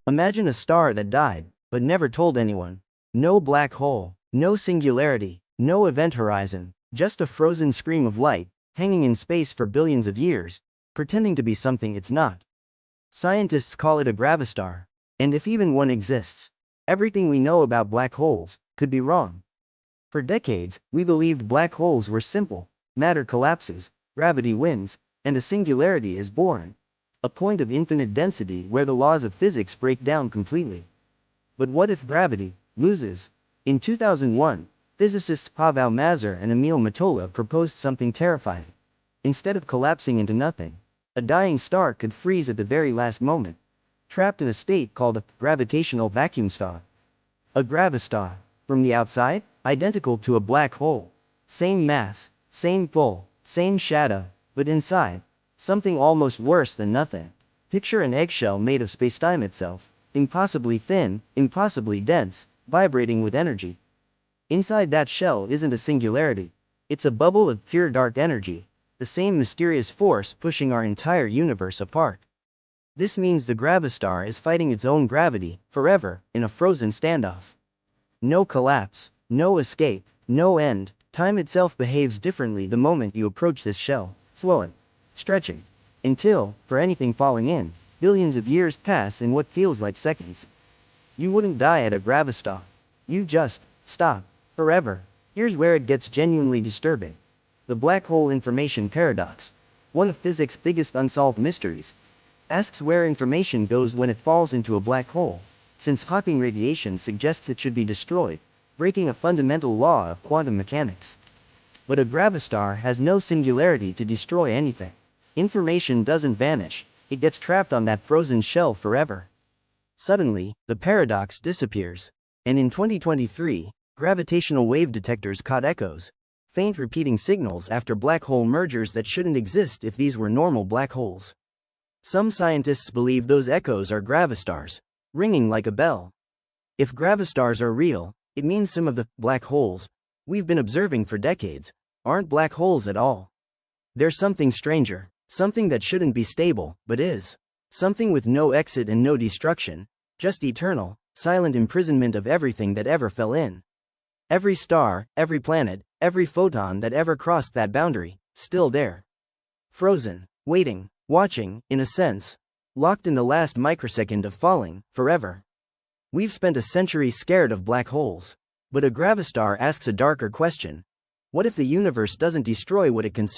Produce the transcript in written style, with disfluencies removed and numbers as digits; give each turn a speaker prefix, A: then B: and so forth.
A: Imagine a star that died, but never told anyone. No black hole, no singularity, no event horizon, just a frozen scream of light, hanging in space for billions of years, pretending to be something it's not. Scientists call it a gravastar. And if even one exists, everything we know about black holes could be wrong. For decades, we believed black holes were simple: matter collapses, gravity wins, and a singularity is born. A point of infinite density where the laws of physics break down completely. But what if gravity loses? In 2001, physicists Pavel Mazur and Emil Matola proposed something terrifying. Instead of collapsing into nothing, a dying star could freeze at the very last moment, trapped in a state called a gravitational vacuum star. A gravastar, from the outside, identical to a black hole. Same mass, same pull, same shadow, but inside, something almost worse than nothing. Picture an eggshell made of spacetime itself, impossibly thin, impossibly dense, vibrating with energy. Inside that shell isn't a singularity. It's a bubble of pure dark energy, the same mysterious force pushing our entire universe apart. This means the gravastar is fighting its own gravity, forever, in a frozen standoff. No collapse, no escape, no end. Time itself behaves differently the moment you approach this shell, slowing, stretching, until, for anything falling in, billions of years pass in what feels like seconds. You wouldn't die at a gravastar. You just stop, forever. Here's where it gets genuinely disturbing. The black hole information paradox, one of physics' biggest unsolved mysteries, asks where information goes when it falls into a black hole, since Hawking radiation suggests it should be destroyed, breaking a fundamental law of quantum mechanics. But a gravastar has no singularity to destroy anything. Information doesn't vanish, it gets trapped on that frozen shell forever. Suddenly, the paradox disappears. And in 2023, gravitational wave detectors caught echoes, faint repeating signals after black hole mergers that shouldn't exist if these were normal black holes. Some scientists believe those echoes are gravastars, ringing like a bell. If gravastars are real, it means some of the black holes we've been observing for decades aren't black holes at all. They're something stranger, something that shouldn't be stable, but is. Something with no exit and no destruction, just eternal, silent imprisonment of everything that ever fell in. Every star, every planet, every photon that ever crossed that boundary, still there. Frozen, waiting, watching, in a sense, locked in the last microsecond of falling, forever. We've spent a century scared of black holes. But a gravastar asks a darker question. What if the universe doesn't destroy what it consumes?